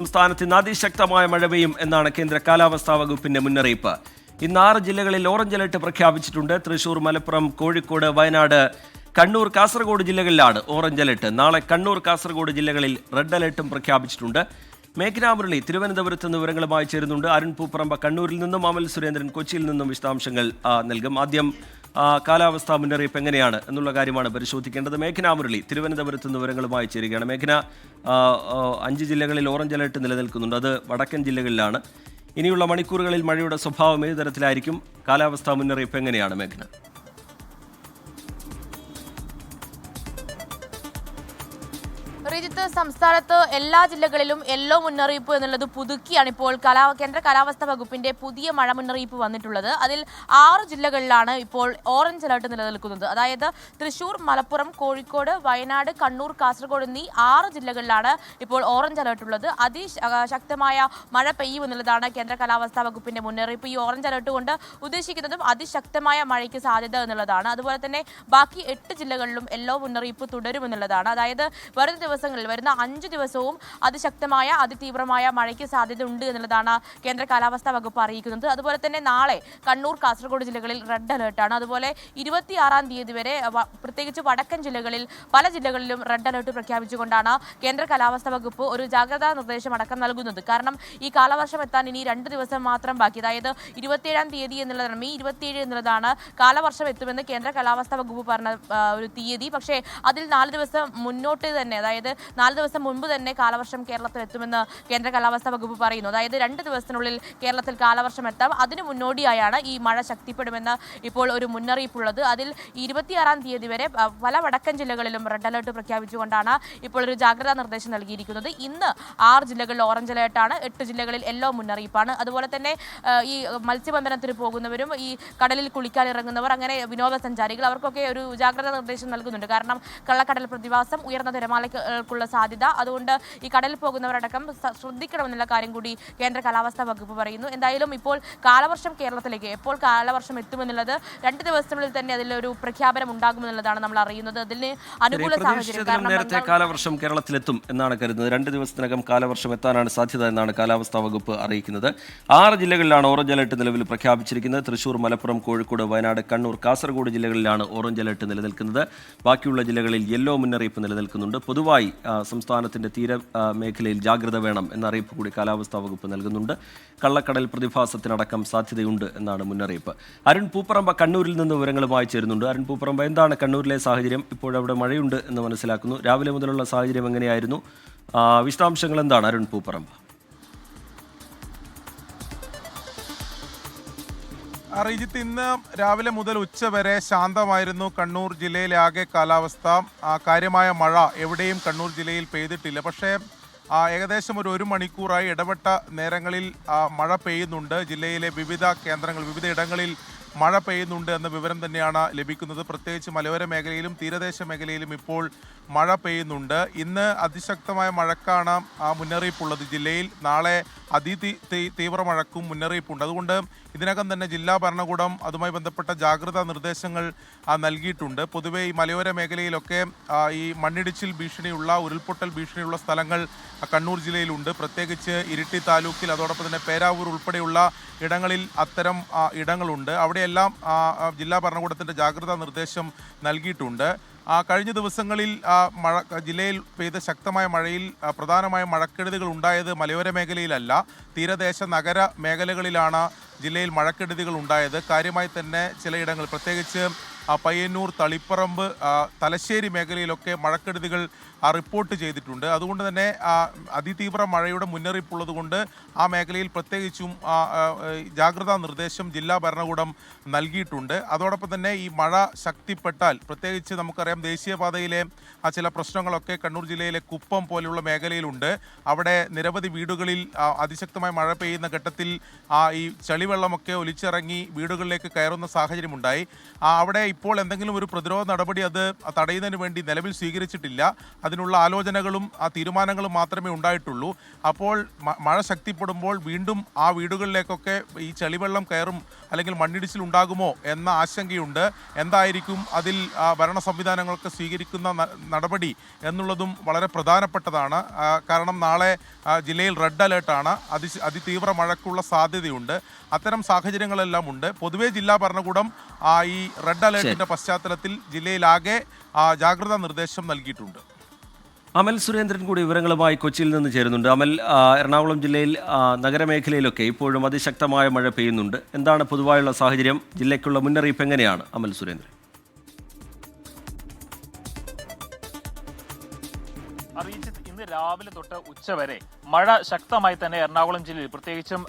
സംസ്ഥാനത്ത് ഇന്ന് അതിശക്തമായ മഴ പെയ്യും എന്നാണ് കേന്ദ്ര കാലാവസ്ഥാ വകുപ്പിന്റെ മുന്നറിയിപ്പ്. ഇന്ന് 6 ജില്ലകളിൽ ഓറഞ്ച് അലർട്ട് പ്രഖ്യാപിച്ചിട്ടുണ്ട്. തൃശൂർ, മലപ്പുറം, കോഴിക്കോട്, വയനാട്, കണ്ണൂർ, കാസർഗോഡ് ജില്ലകളിലാണ് ഓറഞ്ച് അലർട്ട്. നാളെ കണ്ണൂർ, കാസർഗോഡ് ജില്ലകളിൽ റെഡ് അലർട്ടും പ്രഖ്യാപിച്ചിട്ടുണ്ട്. മേഘ്ന മുരളി തിരുവനന്തപുരത്ത് നിന്ന് വിവരങ്ങളുമായി ചേരുന്നുണ്ട്. അരുൺ പൂപ്പറമ്പ കണ്ണൂരിൽ നിന്നും, അമൽ സുരേന്ദ്രൻ കൊച്ചിയിൽ നിന്നും വിശദാംശങ്ങൾ നൽകും. ആദ്യം കാലാവസ്ഥാ മുന്നറിയിപ്പ് എങ്ങനെയാണ് എന്നുള്ള കാര്യമാണ് പരിശോധിക്കേണ്ടത്. മേഘ്ന മുരളി തിരുവനന്തപുരത്ത് നിന്ന് വിവരങ്ങളുമായി ചേരുകയാണ്. മേഘ്ന, 5 ജില്ലകളിൽ ഓറഞ്ച് അലർട്ട് നിലനിൽക്കുന്നുണ്ട്. അത് വടക്കൻ ജില്ലകളിലാണ്. ഇനിയുള്ള മണിക്കൂറുകളിൽ മഴയുടെ സ്വഭാവം ഏത് തരത്തിലായിരിക്കും? കാലാവസ്ഥാ മുന്നറിയിപ്പ് എങ്ങനെയാണ് മേഘ്ന? ശ്രീജിത്ത്, സംസ്ഥാനത്ത് എല്ലാ ജില്ലകളിലും യെല്ലോ മുന്നറിയിപ്പ് എന്നുള്ളത് പുതുക്കിയാണ് ഇപ്പോൾ കേന്ദ്ര കാലാവസ്ഥാ വകുപ്പിന്റെ പുതിയ മഴ മുന്നറിയിപ്പ് വന്നിട്ടുള്ളത്. അതിൽ 6 ജില്ലകളിലാണ് ഇപ്പോൾ ഓറഞ്ച് അലർട്ട് നിലനിൽക്കുന്നത്. അതായത് തൃശൂർ, മലപ്പുറം, കോഴിക്കോട്, വയനാട്, കണ്ണൂർ, കാസർഗോഡ് എന്നീ 6 ജില്ലകളിലാണ് ഇപ്പോൾ ഓറഞ്ച് അലർട്ട് ഉള്ളത്. അതിശക്തമായ മഴ പെയ്യുമെന്നുള്ളതാണ് കേന്ദ്ര കാലാവസ്ഥാ വകുപ്പിന്റെ മുന്നറിയിപ്പ്. ഈ ഓറഞ്ച് അലർട്ട് കൊണ്ട് ഉദ്ദേശിക്കുന്നതും അതിശക്തമായ മഴയ്ക്ക് സാധ്യത എന്നുള്ളതാണ്. അതുപോലെ തന്നെ ബാക്കി 8 ജില്ലകളിലും യെല്ലോ മുന്നറിയിപ്പ് തുടരുമെന്നുള്ളതാണ്. അതായത് വരുന്ന 5 ദിവസവും അതിശക്തമായ അതിതീവ്രമായ മഴയ്ക്ക് സാധ്യത ഉണ്ട് എന്നുള്ളതാണ് കേന്ദ്ര കാലാവസ്ഥാ വകുപ്പ് അറിയിക്കുന്നത്. അതുപോലെ തന്നെ നാളെ കണ്ണൂർ, കാസർഗോഡ് ജില്ലകളിൽ റെഡ് അലർട്ടാണ്. അതുപോലെ 26-ാം തീയതി വരെ പ്രത്യേകിച്ച് വടക്കൻ ജില്ലകളിൽ പല ജില്ലകളിലും റെഡ് അലർട്ട് പ്രഖ്യാപിച്ചുകൊണ്ടാണ് കേന്ദ്ര കാലാവസ്ഥാ വകുപ്പ് ഒരു ജാഗ്രതാ നിർദ്ദേശം അടക്കം നൽകുന്നത്. കാരണം ഈ കാലവർഷം എത്താൻ ഇനി 2 ദിവസം മാത്രം ബാക്കി. അതായത് 27-ാം തീയതി എന്നുള്ളതാണ്, മെയ് 27 എന്നുള്ളതാണ് കാലവർഷം എത്തുമെന്ന് കേന്ദ്ര കാലാവസ്ഥാ വകുപ്പ് പറഞ്ഞ ഒരു തീയതി. പക്ഷേ അതിൽ 4 ദിവസം മുന്നോട്ട് തന്നെ, അതായത് 4 ദിവസം മുൻപ് തന്നെ കാലവർഷം കേരളത്തിൽ എത്തുമെന്ന് കേന്ദ്ര കാലാവസ്ഥാ വകുപ്പ് പറയുന്നു. അതായത് 2 ദിവസത്തിനുള്ളിൽ കേരളത്തിൽ കാലവർഷം എത്താം. അതിന് മുന്നോടിയായാണ് ഈ മഴ ശക്തിപ്പെടുമെന്ന് ഇപ്പോൾ ഒരു മുന്നറിയിപ്പുള്ളത്. അതിൽ 26-ാം തീയതി വരെ പല വടക്കൻ ജില്ലകളിലും റെഡ് അലർട്ട് പ്രഖ്യാപിച്ചുകൊണ്ടാണ് ഇപ്പോൾ ഒരു ജാഗ്രതാ നിർദ്ദേശം നൽകിയിരിക്കുന്നത്. ഇന്ന് 6 ജില്ലകളിൽ ഓറഞ്ച് അലർട്ടാണ്, 8 ജില്ലകളിൽ യെല്ലോ മുന്നറിയിപ്പാണ്. അതുപോലെ തന്നെ ഈ മത്സ്യബന്ധനത്തിന് പോകുന്നവരും ഈ കടലിൽ കുളിക്കാൻ ഇറങ്ങുന്നവർ, അങ്ങനെ വിനോദസഞ്ചാരികൾ, അവർക്കൊക്കെ ഒരു ജാഗ്രതാ നിർദ്ദേശം നൽകുന്നുണ്ട്. കാരണം കള്ളക്കടൽ പ്രതിഭാസം, ഉയർന്ന തിരമാലയ്ക്കുള്ള സാധ്യത, അതുകൊണ്ട് ഈ കടലിൽ പോകുന്നവരടക്കം ശ്രദ്ധിക്കണമെന്നുള്ള കാര്യം കൂടി കേന്ദ്ര കാലാവസ്ഥാ വകുപ്പ് പറയുന്നു. എന്തായാലും ഇപ്പോൾ കാലവർഷം കേരളത്തിലേക്ക് എപ്പോൾ കാലവർഷം എത്തുമെന്നുള്ളത് 2 ദിവസത്തിനുള്ളിൽ തന്നെ അതിലൊരു പ്രഖ്യാപനം ഉണ്ടാകുമെന്നുള്ളതാണ് നമ്മൾ അറിയുന്നത്. അതിന് അനുകൂല സാഹചര്യം, നേരത്തെ കാലവർഷം കേരളത്തിലെത്തും എന്നാണ് കരുതുന്നത്. 2 ദിവസത്തിനകം കാലവർഷം എത്താനാണ് സാധ്യത എന്നാണ് കാലാവസ്ഥാ വകുപ്പ് അറിയിക്കുന്നത്. 6 ജില്ലകളിലാണ് ഓറഞ്ച് അലർട്ട് നിലവിൽ പ്രഖ്യാപിച്ചിരിക്കുന്നത്. തൃശൂർ, മലപ്പുറം, കോഴിക്കോട്, വയനാട്, കണ്ണൂർ, കാസർഗോഡ് ജില്ലകളിലാണ് ഓറഞ്ച് അലർട്ട് നിലനിൽക്കുന്നത്. ബാക്കിയുള്ള ജില്ലകളിൽ യെല്ലോ മുന്നറിയിപ്പ് നിലനിൽക്കുന്നുണ്ട്. പൊതുവായി സംസ്ഥാനത്തിന്റെ തീര മേഖലയിൽ ജാഗ്രത വേണം എന്ന അറിയിപ്പ് കൂടി കാലാവസ്ഥാ വകുപ്പ് നൽകുന്നുണ്ട്. കള്ളക്കടൽ പ്രതിഭാസത്തിനടക്കം സാധ്യതയുണ്ട് എന്നാണ് മുന്നറിയിപ്പ്. അരുൺ പൂപ്പറമ്പ കണ്ണൂരിൽ നിന്ന് വിവരങ്ങളുമായി ചേരുന്നുണ്ട്. അരുൺ പൂപ്പറമ്പ, എന്താണ് കണ്ണൂരിലെ സാഹചര്യം? ഇപ്പോഴവിടെ മഴയുണ്ട് എന്ന് മനസ്സിലാക്കുന്നു. രാവിലെ മുതലുള്ള സാഹചര്യം എങ്ങനെയായിരുന്നു? വിശദാംശങ്ങൾ എന്താണ് അരുൺ പൂപ്പറമ്പ? റിജിത്ത്, ഇന്ന് രാവിലെ മുതൽ ഉച്ച വരെ ശാന്തമായിരുന്നു കണ്ണൂർ ജില്ലയിലെ ആകെ കാലാവസ്ഥ. കാര്യമായ മഴ എവിടെയും കണ്ണൂർ ജില്ലയിൽ പെയ്തിട്ടില്ല. പക്ഷേ ഏകദേശം ഒരു മണിക്കൂറായി ഇടപെട്ട നേരങ്ങളിൽ മഴ പെയ്യുന്നുണ്ട്. ജില്ലയിലെ വിവിധ കേന്ദ്രങ്ങൾ, വിവിധ ഇടങ്ങളിൽ മഴ പെയ്യുന്നുണ്ട് എന്ന വിവരം തന്നെയാണ് ലഭിക്കുന്നത്. പ്രത്യേകിച്ച് മലയോര മേഖലയിലും തീരദേശ മേഖലയിലും ഇപ്പോൾ മഴ പെയ്യുന്നുണ്ട്. ഇന്ന് അതിശക്തമായ മഴക്കാണ് മുന്നറിയിപ്പുള്ളത് ജില്ലയിൽ. നാളെ തീവ്ര മഴക്കും മുന്നറിയിപ്പുണ്ട്. അതുകൊണ്ട് ഇതിനകം തന്നെ ജില്ലാ ഭരണകൂടം അതുമായി ബന്ധപ്പെട്ട ജാഗ്രതാ നിർദ്ദേശങ്ങൾ നൽകിയിട്ടുണ്ട്. പൊതുവെ ഈ മലയോര മേഖലയിലൊക്കെ ഈ മണ്ണിടിച്ചിൽ ഭീഷണിയുള്ള, ഉരുൾപൊട്ടൽ ഭീഷണിയുള്ള സ്ഥലങ്ങൾ കണ്ണൂർ ജില്ലയിലുണ്ട്. പ്രത്യേകിച്ച് ഇരിട്ടി താലൂക്കിൽ, അതോടൊപ്പം തന്നെ പേരാവൂർ ഉൾപ്പെടെയുള്ള ഇടങ്ങളിൽ അത്തരം ഇടങ്ങളുണ്ട്. അവിടെയെല്ലാം ജില്ലാ ഭരണകൂടത്തിൻ്റെ ജാഗ്രതാ നിർദ്ദേശം നൽകിയിട്ടുണ്ട്. കഴിഞ്ഞ ദിവസങ്ങളിൽ ജില്ലയിൽ പെയ്ത ശക്തമായ മഴയിൽ പ്രധാനമായ മഴക്കെടുതികൾ ഉണ്ടായത് മലയോര മേഖലയിലല്ല, തീരദേശ നഗര മേഖലകളിലാണ് ജില്ലയിൽ മഴക്കെടുതികൾ ഉണ്ടായത്. കാര്യമായി തന്നെ ചിലയിടങ്ങൾ, പ്രത്യേകിച്ച് പയ്യന്നൂർ, തളിപ്പറമ്പ്, തലശ്ശേരി മേഖലയിലൊക്കെ മഴക്കെടുതികൾ റിപ്പോർട്ട് ചെയ്തിട്ടുണ്ട്. അതുകൊണ്ട് തന്നെ അതിതീവ്ര മഴയുടെ മുന്നറിയിപ്പുള്ളത് കൊണ്ട് ആ മേഖലയിൽ പ്രത്യേകിച്ചും ജാഗ്രതാ നിർദ്ദേശം ജില്ലാ ഭരണകൂടം നൽകിയിട്ടുണ്ട്. അതോടൊപ്പം തന്നെ ഈ മഴ ശക്തിപ്പെട്ടാൽ, പ്രത്യേകിച്ച് നമുക്കറിയാം ദേശീയപാതയിലെ ചില പ്രശ്നങ്ങളൊക്കെ കണ്ണൂർ ജില്ലയിലെ കുപ്പം പോലെയുള്ള മേഖലയിലുണ്ട്. അവിടെ നിരവധി വീടുകളിൽ അതിശക്തമായ മഴ പെയ്യുന്ന ഘട്ടത്തിൽ ഈ ചളിവെള്ളമൊക്കെ ഒലിച്ചിറങ്ങി വീടുകളിലേക്ക് കയറുന്ന സാഹചര്യമുണ്ടായി. അവിടെ ഇപ്പോൾ എന്തെങ്കിലും ഒരു പ്രതിരോധ നടപടി അത് തടയുന്നതിന് വേണ്ടി നിലവിൽ സ്വീകരിച്ചിട്ടില്ല. അതിനുള്ള ആലോചനകളും തീരുമാനങ്ങളും മാത്രമേ ഉണ്ടായിട്ടുള്ളൂ. അപ്പോൾ മഴ ശക്തിപ്പെടുമ്പോൾ വീണ്ടും ആ വീടുകളിലേക്കൊക്കെ ഈ ചെളിവെള്ളം കയറും അല്ലെങ്കിൽ മണ്ണിടിച്ചിൽ ഉണ്ടാകുമോ എന്ന ആശങ്കയുണ്ട്. എന്തായിരിക്കും അതിൽ ഭരണ സംവിധാനങ്ങൾക്ക് സ്വീകരിക്കുന്ന നടപടി എന്നുള്ളതും വളരെ പ്രധാനപ്പെട്ടതാണ്. കാരണം നാളെ ജില്ലയിൽ റെഡ് അലേർട്ടാണ്. അതിതീവ്ര മഴയ്ക്കുള്ള സാധ്യതയുണ്ട്. അത്തരം സാഹചര്യങ്ങളെല്ലാം ഉണ്ട്. പൊതുവെ ജില്ലാ ഭരണകൂടം ഈ റെഡ് അലേർട്ടിന്റെ പശ്ചാത്തലത്തിൽ ജില്ലയിലാകെ ജാഗ്രതാ നിർദ്ദേശം നൽകിയിട്ടുണ്ട്. അമൽ സുരേന്ദ്രൻ കൂടി വിവരങ്ങളുമായി കൊച്ചിയിൽ നിന്ന് ചേരുന്നുണ്ട്. അമൽ, എറണാകുളം ജില്ലയിൽ നഗരമേഖലയിലൊക്കെ ഇപ്പോഴും അതിശക്തമായ മഴ പെയ്യുന്നുണ്ട്. എന്താണ് പൊതുവായുള്ള സാഹചര്യം? ജില്ലയ്ക്കുള്ള മുന്നറിയിപ്പ് എങ്ങനെയാണ് അമൽ സുരേന്ദ്രൻ? ഇന്ന് രാവിലെ തൊട്ട് ഉച്ചവരെ മഴ ശക്തമായി തന്നെ എറണാകുളം ജില്ലയിൽ പ്രത്യേകിച്ചും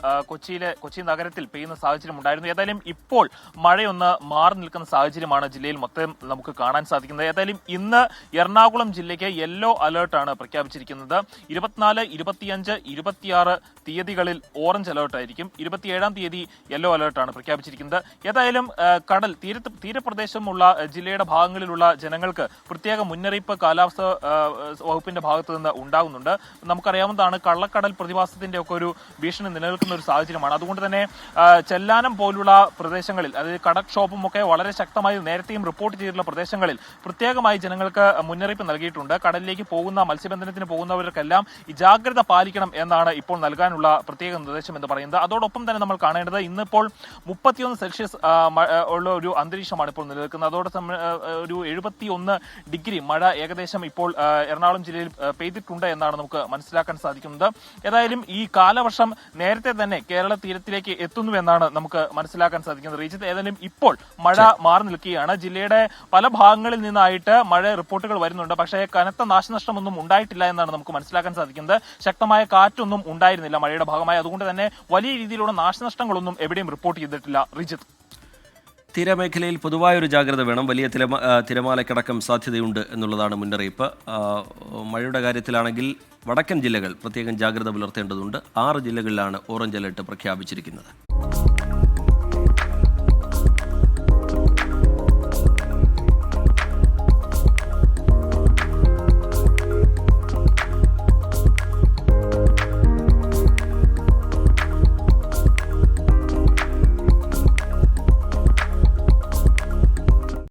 കൊച്ചി നഗരത്തിൽ പെയ്യുന്ന സാഹചര്യം ഉണ്ടായിരുന്നു. ഏതായാലും ഇപ്പോൾ മഴയൊന്ന് മാറി നിൽക്കുന്ന സാഹചര്യമാണ് ജില്ലയിൽ മൊത്തം നമുക്ക് കാണാൻ സാധിക്കുന്നത്. ഏതായാലും ഇന്ന് എറണാകുളം ജില്ലയ്ക്ക് യെല്ലോ അലേർട്ടാണ് പ്രഖ്യാപിച്ചിരിക്കുന്നത്. 24, 25, 26 തീയതികളിൽ ഓറഞ്ച് അലേർട്ടായിരിക്കും. 27-ാം തീയതി യെല്ലോ അലേർട്ടാണ് പ്രഖ്യാപിച്ചിരിക്കുന്നത്. ഏതായാലും കടൽ തീരപ്രദേശമുള്ള ജില്ലയുടെ ഭാഗങ്ങളിലുള്ള ജനങ്ങൾക്ക് പ്രത്യേക മുന്നറിയിപ്പ് കാലാവസ്ഥ വകുപ്പിന്റെ ഭാഗത്തു നിന്ന് ഉണ്ടാകുന്നുണ്ട്. നമുക്കറിയാവുന്നതാണ്, കള്ളക്കടൽ പ്രതിഭാസത്തിന്റെ ഒക്കെ ഒരു ഭീഷണി നിലനിൽക്കുന്ന ഒരു സാഹചര്യമാണ്. അതുകൊണ്ട് തന്നെ ചെല്ലാനം പോലുള്ള പ്രദേശങ്ങളിൽ, അതായത് കടൽക്ഷോഭം ഒക്കെ വളരെ ശക്തമായി നേരത്തെയും റിപ്പോർട്ട് ചെയ്തിട്ടുള്ള പ്രദേശങ്ങളിൽ പ്രത്യേകമായി ജനങ്ങൾക്ക് മുന്നറിയിപ്പ് നൽകിയിട്ടുണ്ട്. കടലിലേക്ക് പോകുന്ന മത്സ്യബന്ധനത്തിന് പോകുന്നവർക്കെല്ലാം ഈ ജാഗ്രത പാലിക്കണം എന്നാണ് ഇപ്പോൾ നൽകാനുള്ള പ്രത്യേക നിർദ്ദേശം എന്ന് പറയുന്നത്. അതോടൊപ്പം തന്നെ നമ്മൾ കാണേണ്ടത്, ഇന്നിപ്പോൾ 31 സെൽഷ്യസ് ഉള്ള ഒരു അന്തരീക്ഷമാണ് ഇപ്പോൾ നിലനിൽക്കുന്നത്. അതോടൊപ്പം ഒരു 71 ഡിഗ്രി മഴ ഏകദേശം ഇപ്പോൾ എറണാകുളം ജില്ലയിൽ പെയ്തിട്ടുണ്ട് എന്നാണ് നമുക്ക് മനസ്സിലാക്കാൻ സാധിക്കുന്നത്. ഏതായാലും ഈ കാലവർഷം നേരത്തെ തന്നെ കേരള തീരത്തിലേക്ക് എത്തുന്നു എന്നാണ് നമുക്ക് മനസ്സിലാക്കാൻ സാധിക്കുന്നത്. റീജിത്ത്, ഏതായാലും ഇപ്പോൾ മഴ മാറി നിൽക്കുകയാണ്. ജില്ലയുടെ പല ഭാഗങ്ങളിൽ നിന്നായിട്ട് മഴ റിപ്പോർട്ടുകൾ വരുന്നുണ്ട്. പക്ഷേ കനത്ത നാശനഷ്ടമൊന്നും ഉണ്ടായിട്ടില്ല എന്നാണ് നമുക്ക് മനസ്സിലാക്കാൻ സാധിക്കുന്നത്. ശക്തമായ കാറ്റൊന്നും ഉണ്ടായിരുന്നില്ല മഴയുടെ ഭാഗമായി. അതുകൊണ്ട് തന്നെ വലിയ രീതിയിലുള്ള നാശനഷ്ടങ്ങളൊന്നും എവിടെയും റിപ്പോർട്ട് ചെയ്തിട്ടില്ല. റീജിത്ത്, തീരമേഖലയിൽ പൊതുവായൊരു ജാഗ്രത വേണം. വലിയ തിരമാലയ്ക്കടക്കം സാധ്യതയുണ്ട് എന്നുള്ളതാണ് മുന്നറിയിപ്പ്. മഴയുടെ കാര്യത്തിലാണെങ്കിൽ വടക്കൻ ജില്ലകൾ പ്രത്യേകം ജാഗ്രത പുലർത്തേണ്ടതുണ്ട്. 6 ജില്ലകളിലാണ് ഓറഞ്ച് അലർട്ട് പ്രഖ്യാപിച്ചിരിക്കുന്നത്.